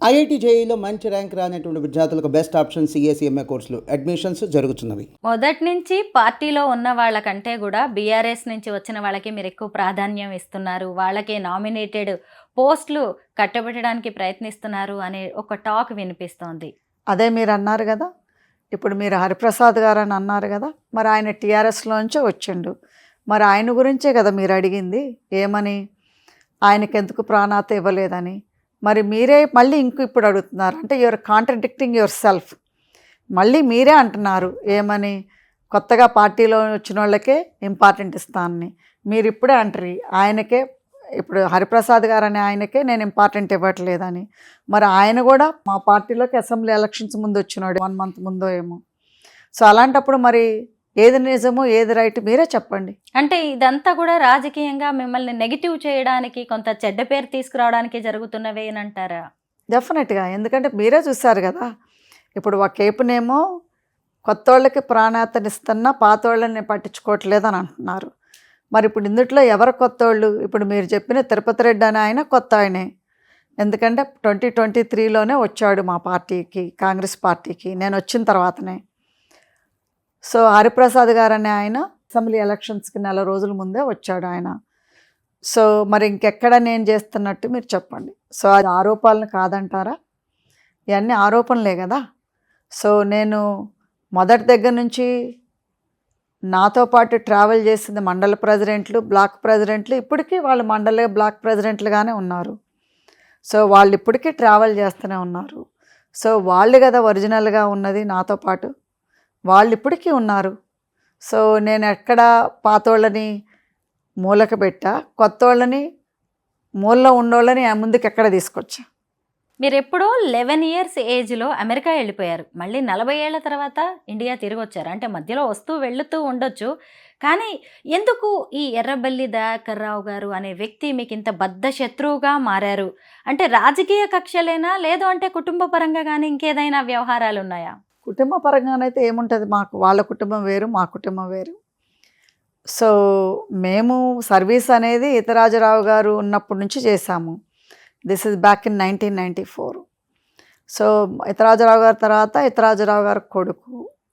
IIT జేఈలో మంచి rank రానటువంటి విద్యార్థులకు బెస్ట్ ఆప్షన్ సిఎస్ఈఎంఏ కోర్సులు అడ్మిషన్స్ జరుగుతున్నవి. మొదటి నుంచి పార్టీలో ఉన్న వాళ్ళకంటే కూడా బీఆర్ఎస్ నుంచి వచ్చిన వాళ్ళకి మీరు ఎక్కువ ప్రాధాన్యం ఇస్తున్నారు, వాళ్ళకి నామినేటెడ్ పోస్టులు కట్టబెట్టడానికి ప్రయత్నిస్తున్నారు అనే ఒక టాక్ వినిపిస్తోంది. అదే మీరు అన్నారు కదా, ఇప్పుడు మీరు హరిప్రసాద్ గారు అని అన్నారు కదా, మరి ఆయన టీఆర్ఎస్లోంచే వచ్చిండు. మరి ఆయన గురించే కదా మీరు అడిగింది, ఏమని ఆయనకెందుకు ప్రాణాత ఇవ్వలేదని. మరి మీరే మళ్ళీ ఇప్పుడు అడుగుతున్నారు, అంటే యువర్ కాంట్రడిక్టింగ్ యువర్ సెల్ఫ్. మళ్ళీ మీరే అంటున్నారు ఏమని, కొత్తగా పార్టీలో వచ్చిన వాళ్ళకే ఇంపార్టెంట్ ఇస్తానని. మీరు ఇప్పుడే అంటారు ఆయనకే, ఇప్పుడు హరిప్రసాద్ గారు అనే ఆయనకే నేను ఇంపార్టెంట్ ఇవ్వట్లేదని. మరి ఆయన కూడా మా పార్టీలోకి అసెంబ్లీ ఎలక్షన్స్ ముందు వచ్చినాడు, 1 month ముందో ఏమో. సో అలాంటప్పుడు మరి ఏది నిజము ఏది రైట్ మీరే చెప్పండి. అంటే ఇదంతా కూడా రాజకీయంగా మిమ్మల్ని నెగిటివ్ చేయడానికి, కొంత చెడ్డ పేరు తీసుకురావడానికి జరుగుతున్నవే అని అంటారా? డెఫినెట్గా, ఎందుకంటే మీరే చూశారు కదా, ఇప్పుడు ఒక కేపునేమో కొత్త వాళ్ళకి ప్రాణాతనిస్తున్నా పాత వాళ్ళని పట్టించుకోవట్లేదు అని అంటున్నారు. మరి ఇప్పుడు ఇందుట్లో ఎవరు కొత్త వాళ్ళు? ఇప్పుడు మీరు చెప్పిన తిరుపతి రెడ్డి అని ఆయన కొత్త ఆయనే, ఎందుకంటే 2023లోనే వచ్చాడు మా పార్టీకి, కాంగ్రెస్ పార్టీకి నేను వచ్చిన తర్వాతనే. సో హరిప్రసాద్ గారు అనే ఆయన అసెంబ్లీ ఎలక్షన్స్కి 4 రోజుల ముందే వచ్చాడు ఆయన. సో మరి ఇంకెక్కడ నేను చేస్తున్నట్టు మీరు చెప్పండి. సో అది ఆరోపణలు కాదంటారా? ఇవన్నీ ఆరోపణలే కదా. సో నేను మొదటి దగ్గర నుంచి నాతో పాటు ట్రావెల్ చేసింది మండల ప్రెసిడెంట్లు, బ్లాక్ ప్రెసిడెంట్లు, ఇప్పటికీ వాళ్ళు మండల బ్లాక్ ప్రెసిడెంట్లుగానే ఉన్నారు. సో వాళ్ళు ఇప్పటికీ ట్రావెల్ చేస్తూనే ఉన్నారు. సో వాళ్ళు కదా ఒరిజినల్గా ఉన్నది నాతో పాటు, వాళ్ళు ఇప్పటికీ ఉన్నారు. సో నేను ఎక్కడ పాతోళ్ళని మూలక పెట్టా, కొత్త వాళ్ళని మూలలో ఉన్నోళ్ళని ముందుకు ఎక్కడ తీసుకొచ్చా. మీరు ఎప్పుడో 11 years ఏజ్లో అమెరికా వెళ్ళిపోయారు, మళ్ళీ 40 ఏళ్ల తర్వాత ఇండియా తిరిగి వచ్చారు. అంటే మధ్యలో వస్తూ వెళుతూ ఉండొచ్చు, కానీ ఎందుకు ఈ ఎర్రబెల్లి దయాకర్ రావు గారు అనే వ్యక్తి మీకు ఇంత బద్ధ శత్రువుగా మారారు? అంటే రాజకీయ కక్షలేనా, లేదు అంటే కుటుంబ పరంగా కానీ ఇంకేదైనా వ్యవహారాలు ఉన్నాయా? కుటుంబ పరంగానైతే ఏముంటుంది, మాకు వాళ్ళ కుటుంబం వేరు, మా కుటుంబం వేరు. సో మేము సర్వీస్ అనేది ఇతరాజరావు గారు ఉన్నప్పటి నుంచి చేశాము. This is back in 1994. So ఇతరాజరావు గారి తర్వాత ఇతరాజరావు గారి కొడుకు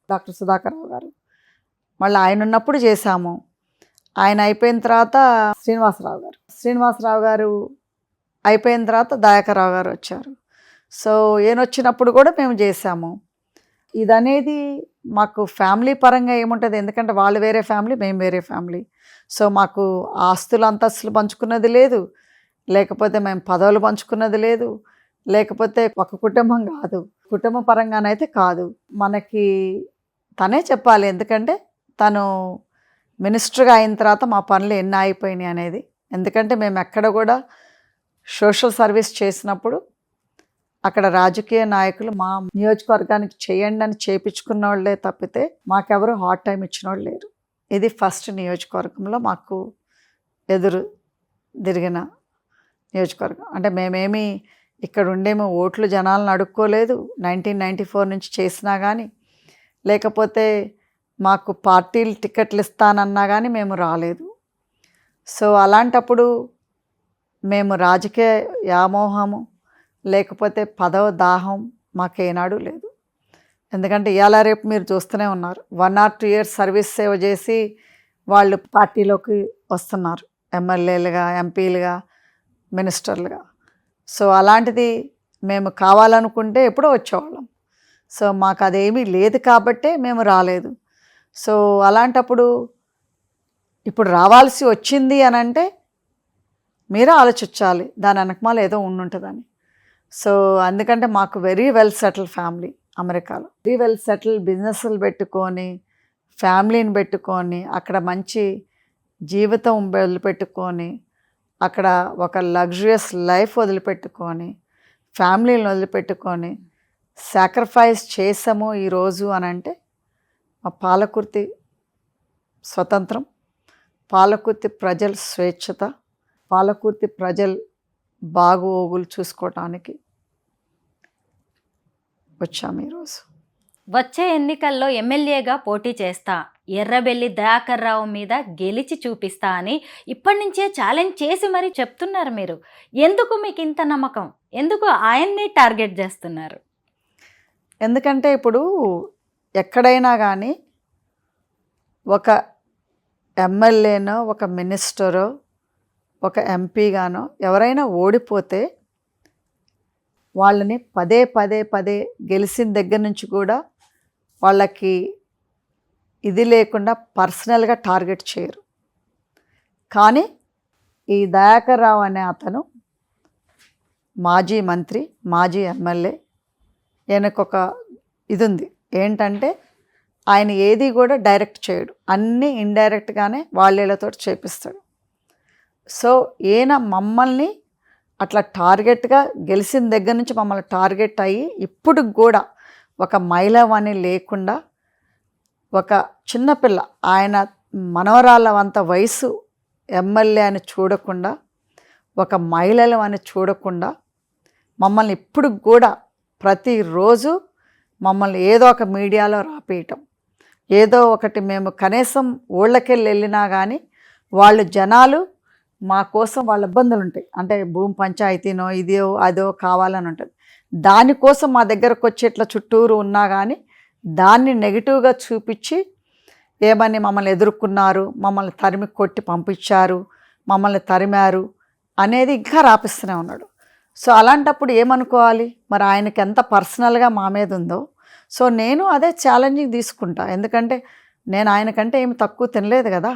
డాక్టర్ సుధాకర్ రావు గారు, మళ్ళీ ఆయన ఉన్నప్పుడు చేశాము. ఆయన అయిపోయిన తర్వాత శ్రీనివాసరావు గారు అయిపోయిన తర్వాత దయాకర్ రావు గారు వచ్చారు. సో ఈయన వచ్చినప్పుడు కూడా మేము చేశాము. ఇదనేది మాకు ఫ్యామిలీ పరంగా ఏముంటుంది, ఎందుకంటే వాళ్ళు వేరే ఫ్యామిలీ, మేము వేరే ఫ్యామిలీ. సో మాకు ఆస్తులు అంతస్తులు పంచుకున్నది లేదు, లేకపోతే మేము పదవులు పంచుకున్నది లేదు, లేకపోతే ఒక కుటుంబం కాదు, కుటుంబ పరంగానైతే కాదు. మనకి తనే చెప్పాలి, ఎందుకంటే తను మినిస్టర్గా అయిన తర్వాత మా పనులు ఎన్ని అయిపోయినాయి అనేది. ఎందుకంటే మేము ఎక్కడ కూడా సోషల్ సర్వీస్ చేసినప్పుడు అక్కడ రాజకీయ నాయకులు మా నియోజకవర్గానికి చేయండి అని చేపించుకున్న వాళ్ళే తప్పితే మాకెవరు హార్డ్ టైం ఇచ్చిన వాళ్ళు లేరు. ఇది ఫస్ట్ నియోజకవర్గంలో మాకు ఎదురు తిరిగిన నియోజకవర్గం. అంటే మేమేమి ఇక్కడ ఉండేమో ఓట్లు జనాలను అడుక్కోలేదు, 1994 నుంచి చేసినా కానీ, లేకపోతే మాకు పార్టీలు టికెట్లు ఇస్తానన్నా కానీ మేము రాలేదు. సో అలాంటప్పుడు మేము రాజకీయ వ్యామోహము లేకపోతే పదవ దాహం మాకేనాడు లేదు. ఎందుకంటే ఇవాళ రేపు మీరు చూస్తూనే ఉన్నారు, 1 or 2 years సర్వీస్ సేవ చేసి వాళ్ళు పార్టీలోకి వస్తున్నారు, ఎమ్మెల్యేలుగా, ఎంపీలుగా, మినిస్టర్లుగా. సో అలాంటిది మేము కావాలనుకుంటే ఎప్పుడో వచ్చేవాళ్ళం. సో మాకు అదేమీ లేదు కాబట్టే మేము రాలేదు. సో అలాంటప్పుడు ఇప్పుడు రావాల్సి వచ్చింది అని అంటే మీరే ఆలోచించాలి, దాని వెనకమాల ఏదో ఉండుంటుందని. సో అందుకంటే మాకు వెరీ వెల్ సెటిల్ ఫ్యామిలీ అమెరికాలో, వెరీ వెల్ సెటిల్, బిజినెస్లు పెట్టుకొని, ఫ్యామిలీని పెట్టుకొని, అక్కడ మంచి జీవితం వదిలిపెట్టుకొని, అక్కడ ఒక లగ్జరియస్ లైఫ్ వదిలిపెట్టుకొని, ఫ్యామిలీని వదిలిపెట్టుకొని సాక్రిఫైస్ చేసాము ఈరోజు అని అంటే మా పాలకుర్తి స్వతంత్రం, పాలకుర్తి ప్రజల స్వేచ్ఛత, పాలకుర్తి ప్రజలు బాగోగులు చూసుకోవటానికి వచ్చాము ఈరోజు. వచ్చే ఎన్నికల్లో ఎమ్మెల్యేగా పోటీ చేస్తా ఎర్రబెల్లి దయాకర్ రావు మీద గెలిచి చూపిస్తా అని ఇప్పటి నుంచే ఛాలెంజ్ చేసి మరీ చెప్తున్నారు మీరు. ఎందుకు మీకు ఇంత నమ్మకం? ఎందుకు ఆయన్ని టార్గెట్ చేస్తున్నారు? ఎందుకంటే ఇప్పుడు ఎక్కడైనా కానీ ఒక ఎమ్మెల్యేనో, ఒక మినిస్టరో, ఒక ఎంపీగానో ఎవరైనా ఓడిపోతే వాళ్ళని పదే పదే పదే గెలిచిన దగ్గర నుంచి కూడా వాళ్ళకి ఇది లేకుండా పర్సనల్గా టార్గెట్ చేయరు. కానీ ఈ దయాకర్ రావు అనే అతను మాజీ మంత్రి, మాజీ ఎమ్మెల్యే. ఈయనకొక ఇది ఉంది ఏంటంటే ఆయన ఏది కూడా డైరెక్ట్ చేయడు, అన్నీ ఇండైరెక్ట్గానే వాళ్ళతో చేపిస్తాడు. సో ఈయన మమ్మల్ని అట్లా టార్గెట్గా గెలిచిన దగ్గర నుంచి మమ్మల్ని టార్గెట్ అయ్యి ఇప్పుడు కూడా ఒక మహిళవని లేకుండా, ఒక చిన్నపిల్ల ఆయన మనవరాళ్ళవంత వయసు ఎమ్మెల్యే అని చూడకుండా, ఒక మహిళలు అని చూడకుండా మమ్మల్ని ఇప్పుడు కూడా ప్రతిరోజు మమ్మల్ని ఏదో ఒక మీడియాలో రాపేయటం, ఏదో ఒకటి మేము కనీసం ఊళ్ళకెళ్ళి వెళ్ళినా కానీ వాళ్ళు జనాలు మా కోసం వాళ్ళ ఇబ్బందులు ఉంటాయి. అంటే భూమి పంచాయతీనో ఇదో అదో కావాలని ఉంటుంది. దానికోసం మా దగ్గరకు వచ్చి ఇట్లా చుట్టూరు ఉన్నా కానీ దాన్ని నెగిటివ్గా చూపించి ఏమని మమ్మల్ని ఎదుర్కొన్నారు, మమ్మల్ని తరిమి కొట్టి పంపించారు, మమ్మల్ని తరిమారు అనేది ఇంకా రాపిస్తూనే ఉన్నాడు. సో అలాంటప్పుడు ఏమనుకోవాలి? మరి ఆయనకి ఎంత పర్సనల్గా మా మీద ఉందో. సో నేను అదే ఛాలెంజింగ్ తీసుకుంటా. ఎందుకంటే నేను ఆయనకంటే ఏమి తక్కువ తినలేదు కదా.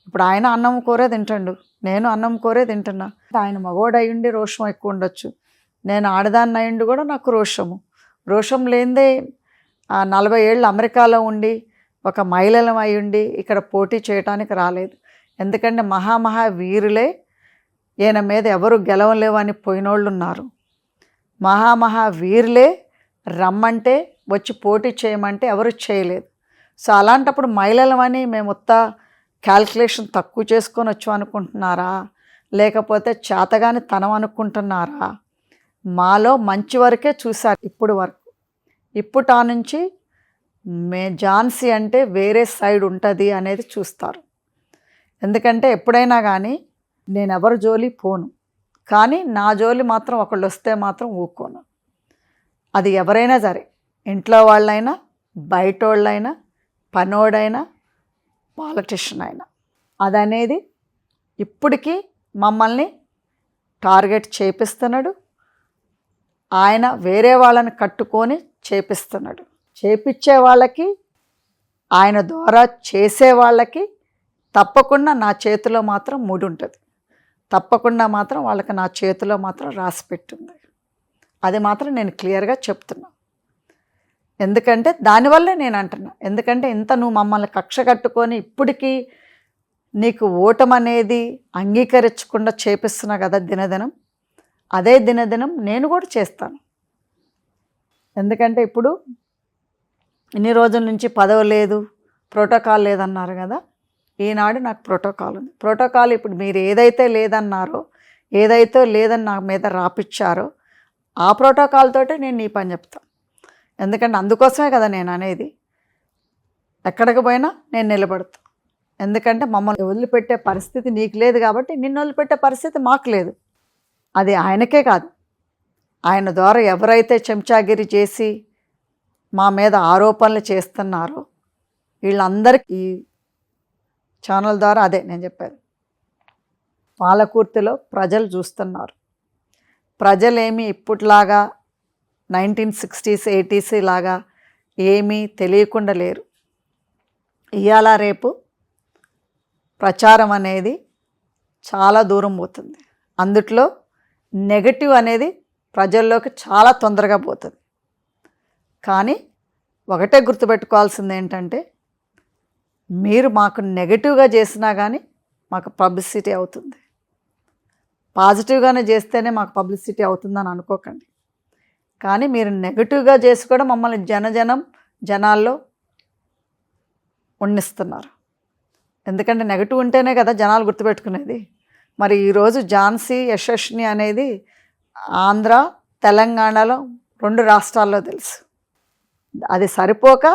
ఇప్పుడు ఆయన అన్నం కూరే తింటాడు, నేను అన్నం కూరే తింటున్నా. ఆయన మగోడు అయ్యుండి రోషం ఎక్కువ ఉండొచ్చు, నేను ఆడదాన్ని అయ్యుండి కూడా నాకు రోషం లేనిదే 40 ఏళ్ళు అమెరికాలో ఉండి ఒక మహిళలం అయ్యుండి ఇక్కడ పోటీ చేయడానికి రాలేదు. ఎందుకంటే మహా వీరులే ఈయన మీద ఎవరు గెలవలేవని పోయినోళ్ళు ఉన్నారు. మహా వీరులే రమ్మంటే వచ్చి పోటీ చేయమంటే ఎవరు చేయలేదు. సో అలాంటప్పుడు మహిళలమని మేము క్యాల్కులేషన్ తక్కువ చేసుకొని వచ్చాం అనుకుంటున్నారా, లేకపోతే చేతగాని తనం అనుకుంటున్నారా? మాలో మంచి వరకే చూశారు ఇప్పుడు వరకు. ఇప్పుడు ఆ నుంచి ఝాన్సీ అంటే వేరే సైడ్ ఉంటుంది అనేది చూస్తారు. ఎందుకంటే ఎప్పుడైనా కానీ నేను ఎవరి జోలి పోను, కానీ నా జోలి మాత్రం ఒకళ్ళు వస్తే మాత్రం ఊరుకోను. అది ఎవరైనా సరే, ఇంట్లో వాళ్ళైనా, బయట వాళ్ళైనా, పనోడైనా, పాలిటిషియన్ అయినా. అదనేది ఇప్పటికీ మమ్మల్ని టార్గెట్ చేపిస్తున్నాడు. ఆయన వేరే వాళ్ళని కట్టుకొని చేపిస్తున్నాడు. చేపించే వాళ్ళకి, ఆయన ద్వారా చేసే వాళ్ళకి తప్పకుండా నా చేతిలో మాత్రం ముడి ఉంటుంది. తప్పకుండా మాత్రం వాళ్ళకి నా చేతిలో మాత్రం రాసి పెట్టింది. అది మాత్రం నేను క్లియర్గా చెప్తున్నా. ఎందుకంటే దానివల్లే నేను అంటున్నా. ఎందుకంటే ఇంత నువ్వు మమ్మల్ని కక్ష కట్టుకొని ఇప్పటికీ నీకు ఓటమనేది అంగీకరించకుండా చేపిస్తున్నా కదా దినదినం, అదే దినదినం నేను కూడా చేస్తాను. ఎందుకంటే ఇప్పుడు ఇన్ని రోజుల నుంచి పదవి లేదు, ప్రోటోకాల్ లేదన్నారు కదా. ఈనాడు నాకు ప్రోటోకాల్ ఉంది. ప్రోటోకాల్ ఇప్పుడు మీరు ఏదైతే లేదన్నారో, ఏదైతే లేదని నా మీద రాపిచ్చారో ఆ ప్రోటోకాల్ తోటే నేను నీ పని చెప్తాను. ఎందుకంటే అందుకోసమే కదా నేను అనేది. ఎక్కడికి పోయినా నేను నిలబడతాను. ఎందుకంటే మమ్మల్ని వదిలిపెట్టే పరిస్థితి నీకు లేదు కాబట్టి నిన్ను వదిలిపెట్టే పరిస్థితి మాకు లేదు. అది ఆయనకే కాదు, ఆయన ద్వారా ఎవరైతే చెంచాగిరి చేసి మా మీద ఆరోపణలు చేస్తున్నారో వీళ్ళందరికీ ఈ ఛానల్ ద్వారా అదే నేను చెప్పాను. పాలకుర్తిలో ప్రజలు చూస్తున్నారు. ప్రజలేమీ ఇప్పట్లాగా 1960s 80s లాగా ఏమీ తెలియకుండా లేరు. ఇవాళ రేపు ప్రచారం అనేది చాలా దూరం పోతుంది. అందుట్లో నెగటివ్ అనేది ప్రజల్లోకి చాలా తొందరగా పోతుంది. కానీ ఒకటే గుర్తుపెట్టుకోవాల్సింది ఏంటంటే, మీరు మాకు నెగటివ్గా చేసినా కానీ మాకు పబ్లిసిటీ అవుతుంది, పాజిటివ్గానే చేస్తేనే మాకు పబ్లిసిటీ అవుతుందని అనుకోకండి. కానీ మీరు నెగటివ్గా చేసి కూడా మమ్మల్ని జనాల్లో ఉండిస్తున్నారు. ఎందుకంటే నెగటివ్ ఉంటేనే కదా జనాలు గుర్తుపెట్టుకునేది. మరి ఈరోజు ఝాన్సీ యశస్విని అనేది ఆంధ్ర, తెలంగాణలో 2 రాష్ట్రాల్లో తెలుసు. అది సరిపోక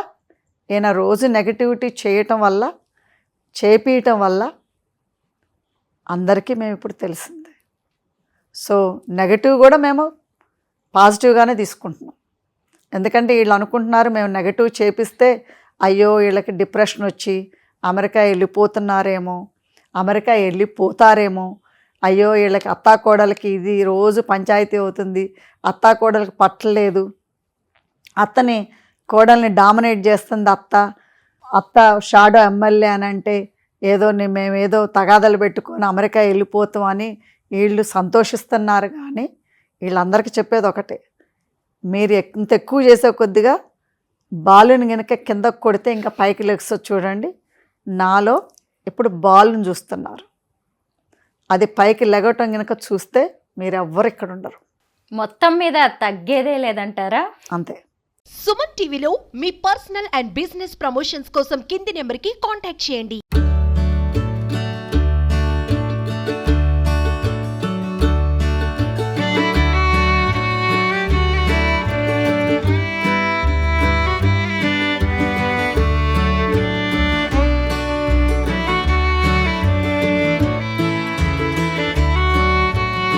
ఈయన రోజు నెగటివిటీ చేయటం వల్ల, చేపీయటం వల్ల అందరికీ మేము ఇప్పుడు తెలిసింది. సో నెగటివ్ కూడా మేము పాజిటివ్గానే తీసుకుంటున్నాం. ఎందుకంటే వీళ్ళు అనుకుంటున్నారు మేము నెగటివ్ చేపిస్తే అయ్యో వీళ్ళకి డిప్రెషన్ వచ్చి అమెరికా వెళ్ళిపోతున్నారేమో, అమెరికా వెళ్ళిపోతారేమో, అయ్యో వీళ్ళకి అత్తాకోడలకి ఇది రోజు పంచాయతీ అవుతుంది, అత్తాకోడలకి పట్టలేదు, అత్తని కోడల్ని డామినేట్ చేస్తుంది అత్త షాడో ఎమ్మెల్యే అని అంటే ఏదో మేమేదో తగాదలు పెట్టుకొని అమెరికా వెళ్ళిపోతాం అని వీళ్ళు సంతోషిస్తున్నారు. కానీ వీళ్ళందరికీ చెప్పేది ఒకటే, మీరు ఇంత ఎక్కువ చేసే కొద్దిగా బాలుని కనుక కిందకు కొడితే ఇంకా పైకి లెగ్స్ చూడండి, నాలో ఇప్పుడు బాలుని చూస్తున్నారు, అది పైకి లెగటం కనుక చూస్తే మీరు ఎవ్వరు ఇక్కడ ఉండరు. మొత్తం మీద తగ్గేదే లేదంటారా? అంతే. సుమన్ టీవీలో మీ పర్సనల్ అండ్ బిజినెస్ ప్రమోషన్స్ కోసం కింది నెంబర్కి కాంటాక్ట్ చేయండి.